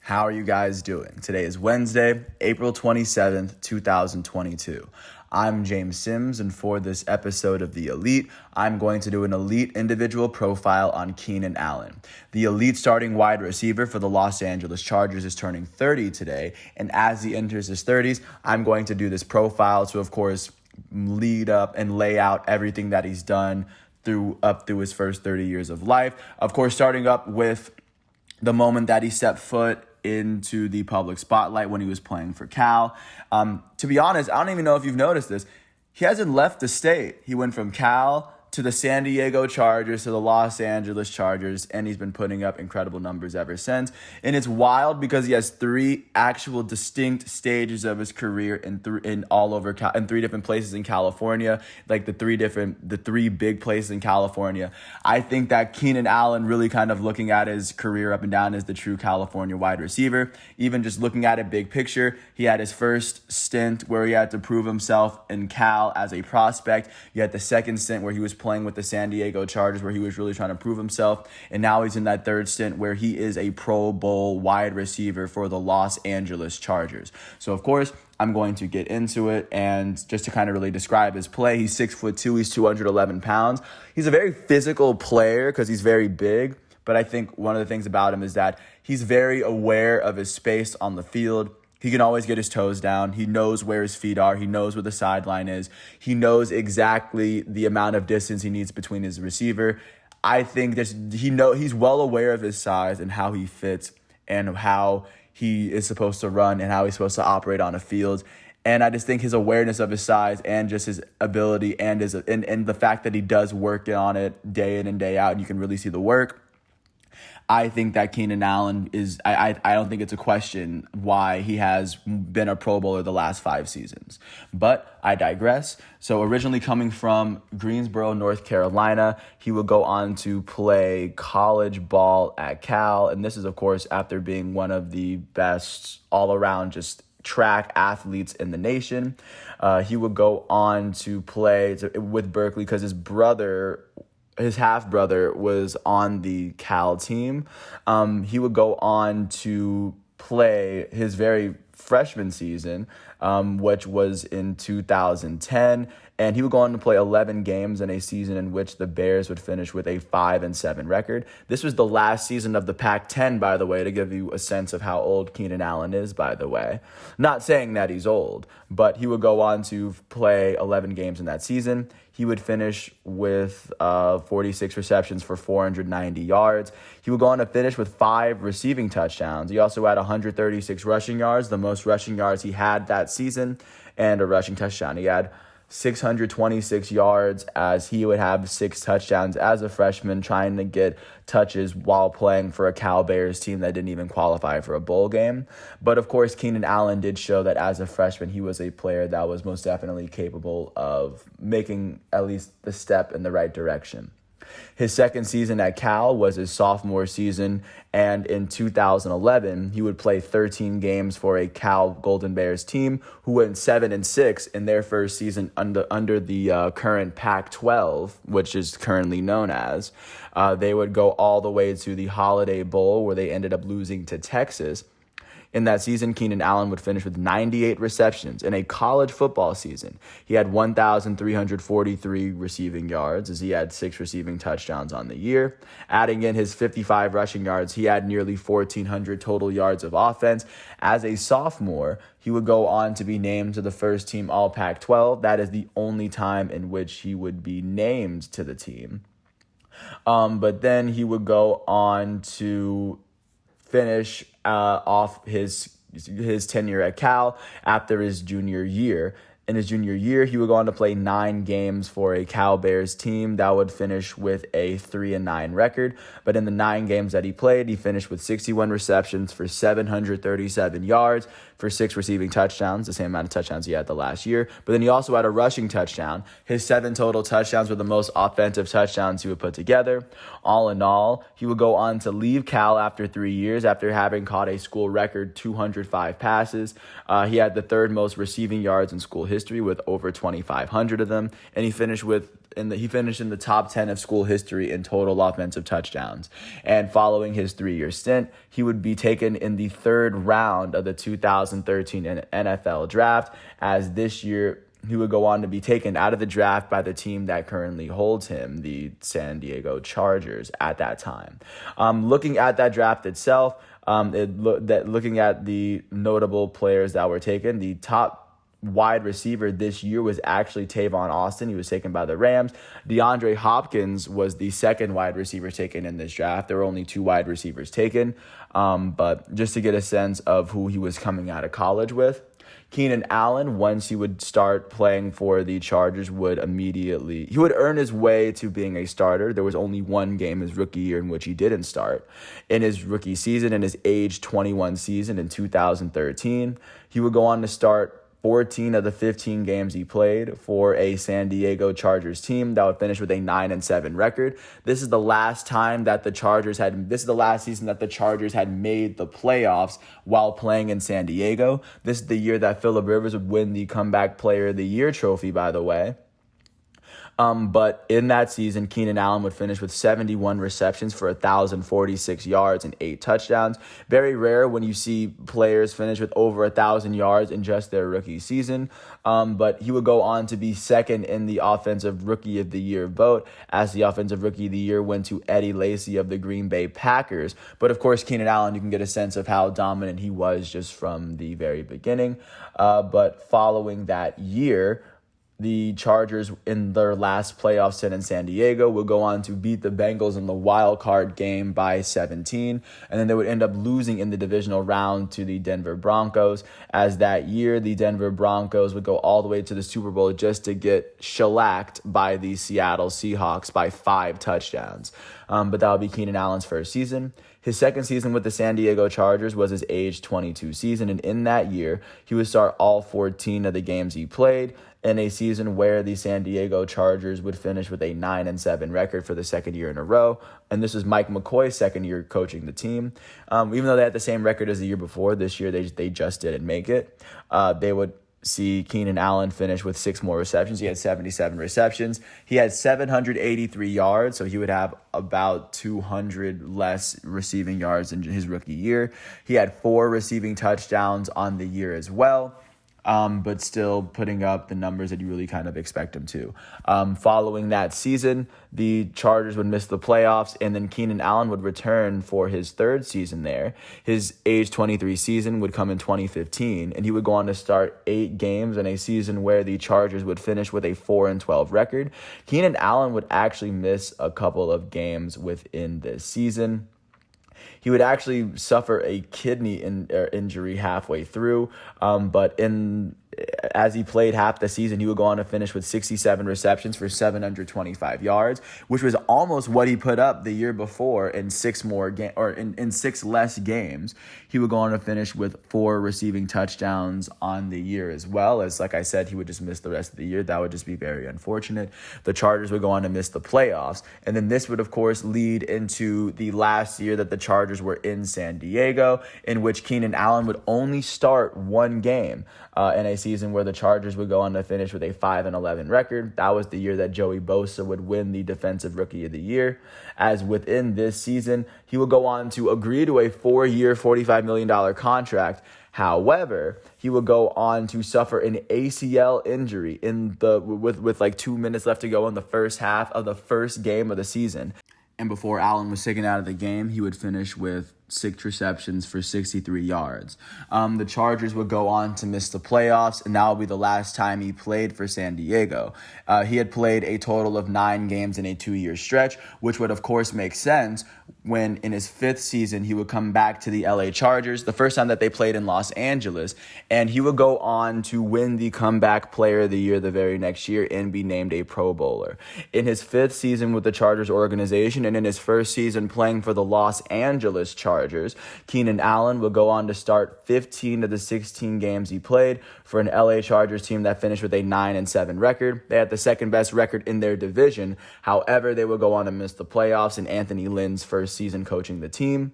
How are you guys doing? Today is Wednesday, April 27th, 2022. I'm James Sims, and for this episode of The Elite, I'm going to do an elite individual profile on Keenan Allen. The elite starting wide receiver for the Los Angeles Chargers is turning 30 today, and as he enters his 30s, I'm going to do this profile to, of course, lead up and lay out everything that he's done up through his first 30 years of life. Of course, starting up with the moment that he stepped foot into the public spotlight when he was playing for Cal. To be honest, I don't even know if you've noticed this. He hasn't left the state. He went from Cal to the San Diego Chargers to the Los Angeles Chargers, and he's been putting up incredible numbers ever since. And it's wild because he has three actual distinct stages of his career in three different places in California, like the three big places in California. I think that Keenan Allen, really kind of looking at his career up and down, is the true California wide receiver. Even just looking at it big picture, he had his first stint where he had to prove himself in Cal as a prospect. You had the second stint where he was playing with the San Diego Chargers, where he was really trying to prove himself. And now he's in that third stint where he is a Pro Bowl wide receiver for the Los Angeles Chargers. So, of course, I'm going to get into it. And just to kind of really describe his play, he's 6'2", he's 211 pounds. He's a very physical player because he's very big. But I think one of the things about him is that he's very aware of his space on the field. He can always get his toes down. He knows where his feet are. He knows where the sideline is. He knows exactly the amount of distance he needs between his receiver. I think he's well aware of his size and how he fits and how he is supposed to run and how he's supposed to operate on a field. And I just think his awareness of his size and just his ability and the fact that he does work on it day in and day out, and you can really see the work. I think that Keenan Allen is, I don't think it's a question why he has been a Pro Bowler the last 5 seasons. But I digress. So originally coming from Greensboro, North Carolina, he would go on to play college ball at Cal. And this is, of course, after being one of the best all-around just track athletes in the nation. He would go on to play with Berkeley because his half-brother was on the Cal team. He would go on to play his very freshman season, which was in 2010. And he would go on to play 11 games in a season in which the Bears would finish with a 5-7 record. This was the last season of the Pac-10, by the way, to give you a sense of how old Keenan Allen is, by the way. Not saying that he's old, but he would go on to play 11 games in that season. He would finish with 46 receptions for 490 yards. He would go on to finish with 5 receiving touchdowns. He also had 136 rushing yards, the most rushing yards he had that season, and a rushing touchdown. He had 626 yards as he would have 6 touchdowns as a freshman, trying to get touches while playing for a Cal Bears team that didn't even qualify for a bowl game. But of course, Keenan Allen did show that as a freshman, he was a player that was most definitely capable of making at least the step in the right direction. His second season at Cal was his sophomore season, and in 2011, he would play 13 games for a Cal Golden Bears team who went 7-6 in their first season under the current Pac-12, which is currently known as. They would go all the way to the Holiday Bowl, where they ended up losing to Texas. In that season, Keenan Allen would finish with 98 receptions in a college football season. He had 1,343 receiving yards as he had 6 receiving touchdowns on the year. Adding in his 55 rushing yards, he had nearly 1,400 total yards of offense. As a sophomore, he would go on to be named to the first team All Pac-12. That is the only time in which he would be named to the team. But then he would go on to finish off his tenure at Cal after his junior year. In his junior year, he would go on to play 9 games for a Cal Bears team that would finish with a 3-9 record. But in the 9 games that he played, he finished with 61 receptions for 737 yards for 6 receiving touchdowns, the same amount of touchdowns he had the last year. But then he also had a rushing touchdown. His 7 total touchdowns were the most offensive touchdowns he would put together. All in all, he would go on to leave Cal after 3 years after having caught a school record 205 passes. He had the 3rd most receiving yards in school history. history with over 2,500 of them, and he finished in the top 10 of school history in total offensive touchdowns. And following his 3-year stint, he would be taken in the third round of the 2013 NFL draft, as this year he would go on to be taken out of the draft by the team that currently holds him, the San Diego Chargers at that time. Looking at that draft itself, looking at the notable players that were taken, the top wide receiver this year was actually Tavon Austin. He was taken by the Rams. DeAndre Hopkins was the second wide receiver taken in this draft. There were only 2 wide receivers taken, but just to get a sense of who he was coming out of college with. Keenan Allen, once he would start playing for the Chargers, would earn his way to being a starter. There was only one game his rookie year in which he didn't start. In his rookie season, in his age 21 season in 2013, he would go on to start 14 of the 15 games he played for a San Diego Chargers team that would finish with a 9-7 record. This is the last season that the Chargers had made the playoffs while playing in San Diego. This is the year that Phillip Rivers would win the Comeback Player of the Year trophy, by the way. But in that season, Keenan Allen would finish with 71 receptions for 1,046 yards and 8 touchdowns. Very rare when you see players finish with over 1,000 yards in just their rookie season. But he would go on to be second in the Offensive Rookie of the Year vote, as the Offensive Rookie of the Year went to Eddie Lacy of the Green Bay Packers. But of course, Keenan Allen, you can get a sense of how dominant he was just from the very beginning. But following that year, the Chargers, in their last playoff stint in San Diego, would go on to beat the Bengals in the wild card game by 17, and then they would end up losing in the divisional round to the Denver Broncos, as that year the Denver Broncos would go all the way to the Super Bowl just to get shellacked by the Seattle Seahawks by 5 touchdowns. But that would be Keenan Allen's first season. His second season with the San Diego Chargers was his age 22 season, and in that year, he would start all 14 of the games he played, in a season where the San Diego Chargers would finish with a 9-7 record for the second year in a row. And this was Mike McCoy's second year coaching the team. Even though they had the same record as the year before, this year they just didn't make it. They would see Keenan Allen finish with 6 more receptions. He had 77 receptions. He had 783 yards, so he would have about 200 less receiving yards in his rookie year. He had 4 receiving touchdowns on the year as well. But still putting up the numbers that you really kind of expect him to. Following that season, the Chargers would miss the playoffs, and then Keenan Allen would return for his third season there. His age 23 season would come in 2015, and he would go on to start 8 games in a season where the Chargers would finish with a 4-12 record. Keenan Allen would actually miss a couple of games within this season. He would actually suffer a kidney injury halfway through, but as he played half the season, he would go on to finish with 67 receptions for 725 yards, which was almost what he put up the year before in 6 less games. He would go on to finish with 4 receiving touchdowns on the year, as well as, like I said, he would just miss the rest of the year. That would just be very unfortunate. The Chargers would go on to miss the playoffs, and then this would, of course, lead into the last year that the Chargers were in San Diego, in which Keenan Allen would only start 1 game in a season where the Chargers would go on to finish with a 5-11 record. That was the year that Joey Bosa would win the Defensive Rookie of the Year. As within this season, he would go on to agree to a 4-year, $45 million contract. However, he would go on to suffer an ACL injury with like 2 minutes left to go in the first half of the first game of the season. And before Allen was taken out of the game, he would finish with 6 receptions for 63 yards. The Chargers would go on to miss the playoffs, and that will be the last time he played for San Diego. He had played a total of 9 games in a 2-year stretch, which would, of course, make sense when in his 5th season he would come back to the LA Chargers, the first time that they played in Los Angeles, and he would go on to win the Comeback Player of the Year the very next year and be named a Pro Bowler. In his 5th season with the Chargers organization and in his first season playing for the Los Angeles Chargers, Keenan Allen would go on to start 15 of the 16 games he played for an LA Chargers team that finished with a 9-7 record. They had the second best record in their division. However, they would go on to miss the playoffs in Anthony Lynn's first season coaching the team.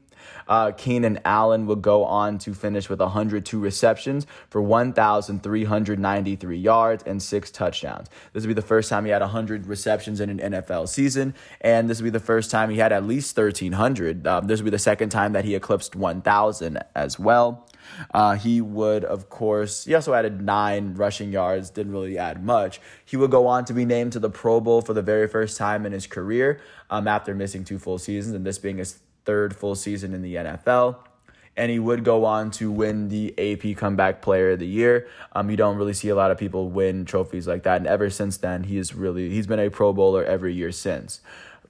Keenan Allen would go on to finish with 102 receptions for 1,393 yards and 6 touchdowns. This would be the first time he had 100 receptions in an NFL season, and this would be the first time he had at least 1,300. This would be the second time that he eclipsed 1,000 as well. He would, of course, he also added 9 rushing yards, didn't really add much. He would go on to be named to the Pro Bowl for the very first time in his career after missing 2 full seasons, and this being his 3rd full season in the NFL. And he would go on to win the AP Comeback Player of the Year. You don't really see a lot of people win trophies like that, and ever since then, he's been a Pro Bowler every year since.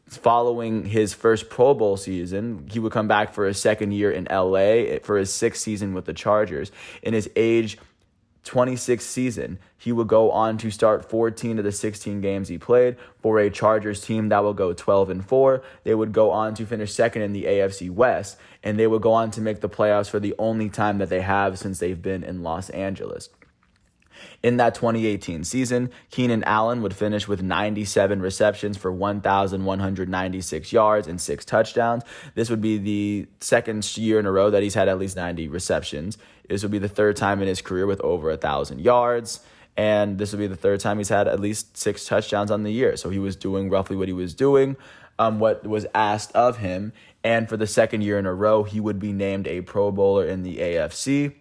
Following his first Pro Bowl season, he would come back for a second year in LA for his 6th season with the Chargers. In his age 26th season, he would go on to start 14 of the 16 games he played for a Chargers team that will go 12-4. They would go on to finish second in the AFC West, and they would go on to make the playoffs for the only time that they have since they've been in Los Angeles. In that 2018 season, Keenan Allen would finish with 97 receptions for 1,196 yards and 6 touchdowns. This would be the second year in a row that he's had at least 90 receptions. This would be the 3rd time in his career with over 1,000 yards. And this would be the 3rd time he's had at least 6 touchdowns on the year. So he was doing roughly what he was doing, what was asked of him. And for the 2nd year in a row, he would be named a Pro Bowler in the AFC.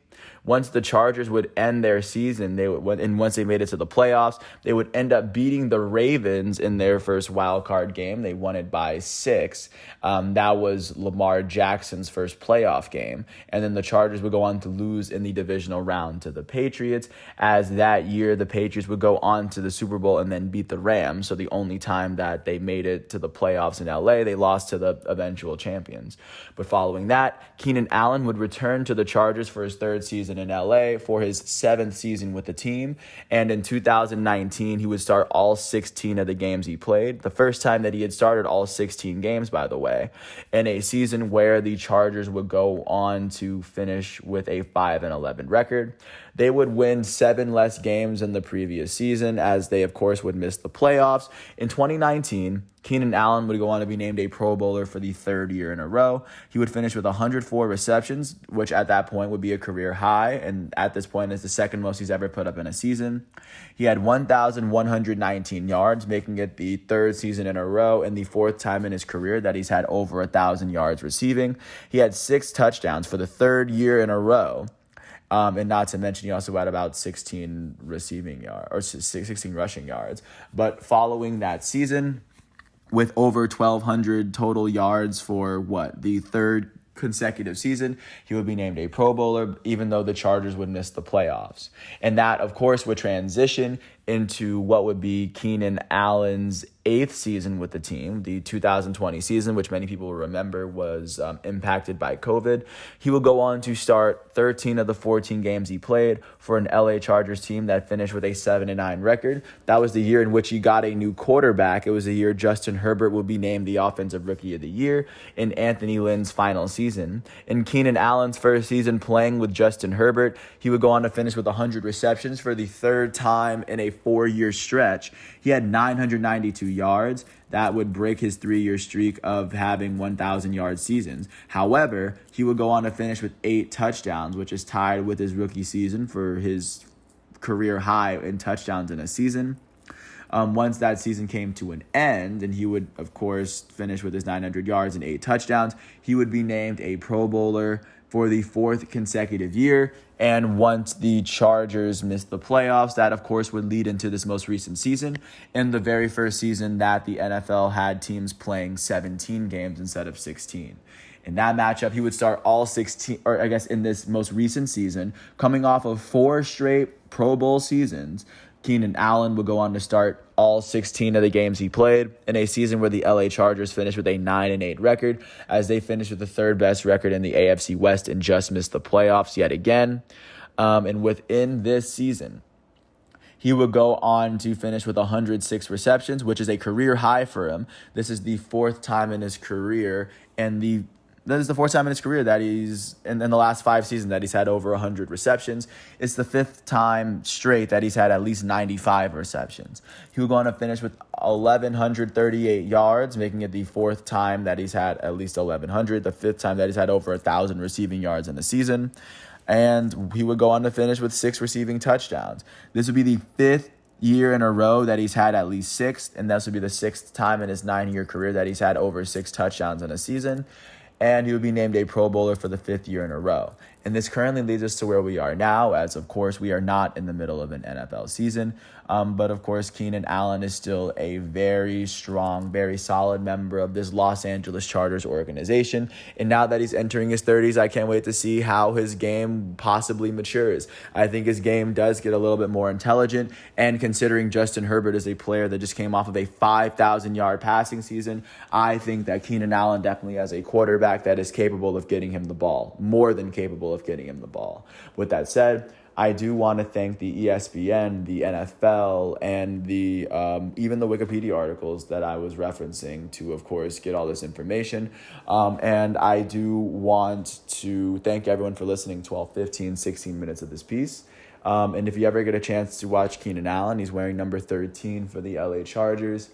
Once the Chargers would end their season, once they made it to the playoffs, they would end up beating the Ravens in their first wild card game. They won it by 6. That was Lamar Jackson's first playoff game. And then the Chargers would go on to lose in the divisional round to the Patriots, as that year the Patriots would go on to the Super Bowl and then beat the Rams. So the only time that they made it to the playoffs in LA, they lost to the eventual champions. But following that, Keenan Allen would return to the Chargers for his 3rd season in LA for his 7th season with the team. And in 2019, he would start all 16 of the games he played. The first time that he had started all 16 games, by the way, in a season where the Chargers would go on to finish with a 5-11 record. They would win 7 less games than the previous season, as they, of course, would miss the playoffs. In 2019, Keenan Allen would go on to be named a Pro Bowler for the 3rd year in a row. He would finish with 104 receptions, which at that point would be a career high, and at this point is the 2nd most he's ever put up in a season. He had 1,119 yards, making it the 3rd season in a row and the 4th time in his career that he's had over 1,000 yards receiving. He had 6 touchdowns for the 3rd year in a row. And not to mention, he also had about 16 receiving yards or 16 rushing yards. But following that season, with over 1,200 total yards for the 3rd consecutive season, he would be named a Pro Bowler, even though the Chargers would miss the playoffs. And that, of course, would transition into what would be Keenan Allen's 8th season with the team, the 2020 season, which many people will remember was impacted by COVID. He will go on to start 13 of the 14 games he played for an LA Chargers team that finished with a 7-9 record. That was the year in which he got a new quarterback. It was the year Justin Herbert would be named the Offensive Rookie of the Year in Anthony Lynn's final season. In Keenan Allen's first season playing with Justin Herbert, he would go on to finish with 100 receptions for the 3rd time in a 4-year stretch. He had 992 yards. That would break his 3-year streak of having 1,000-yard seasons. However, he would go on to finish with 8 touchdowns, which is tied with his rookie season for his career high in touchdowns in a season. Once that season came to an end, and he would, of course, finish with his 900 yards and 8 touchdowns, he would be named a Pro Bowler for the 4th consecutive year. And once the Chargers missed the playoffs, that, of course, would lead into this most recent season, in the very first season that the NFL had teams playing 17 games instead of 16. In that matchup, he would start all 16, or I guess in this most recent season, coming off of 4 straight Pro Bowl seasons. Keenan Allen would go on to start all 16 of the games he played in a season where the LA Chargers finished with a 9-8 record, as they finished with the 3rd best record in the AFC West and just missed the playoffs yet again. And within this season, he would go on to finish with 106 receptions, which is a career high for him. This is the 4th time in his career and the That is the fourth time in his career that he's, in the last 5 seasons, that he's had over 100 receptions. It's the 5th time straight that he's had at least 95 receptions. He will go on to finish with 1,138 yards, making it the 4th time that he's had at least 1,100, the 5th time that he's had over 1,000 receiving yards in the season. And he would go on to finish with 6 receiving touchdowns. This would be the 5th year in a row that he's had at least 6, and this would be the 6th time in his 9-year career that he's had over 6 touchdowns in a season. And he would be named a Pro Bowler for the 5th year in a row. And this currently leads us to where we are now, as of course we are not in the middle of an NFL season. But of course, Keenan Allen is still a very strong, very solid member of this Los Angeles Chargers organization. And now that he's entering his 30s, I can't wait to see how his game possibly matures. I think his game does get a little bit more intelligent. And considering Justin Herbert is a player that just came off of a 5,000-yard passing season, I think that Keenan Allen definitely has a quarterback that is capable of getting him the ball, more than capable of getting him the ball. With that said, I do want to thank the ESPN, the NFL, and the even the Wikipedia articles that I was referencing to, of course, get all this information. And I do want to thank everyone for listening 12, 15, 16 minutes of this piece. And if you ever get a chance to watch Keenan Allen, he's wearing number 13 for the LA Chargers.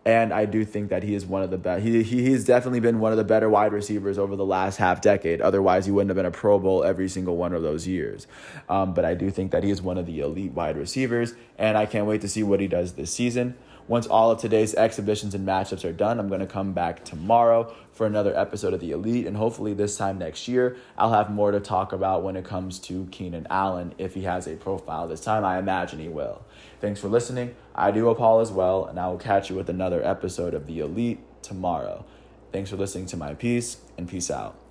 And I do think that he is one of the best. He's definitely been one of the better wide receivers over the last half decade. Otherwise, he wouldn't have been a Pro Bowl every single one of those years. But I do think that he is one of the elite wide receivers, and I can't wait to see what he does this season. Once all of today's exhibitions and matchups are done, I'm going to come back tomorrow for another episode of The Elite, and hopefully this time next year, I'll have more to talk about when it comes to Keenan Allen. If he has a profile this time, I imagine he will. Thanks for listening. I do hope all is well, and I will catch you with another episode of The Elite tomorrow. Thanks for listening to my piece, and peace out.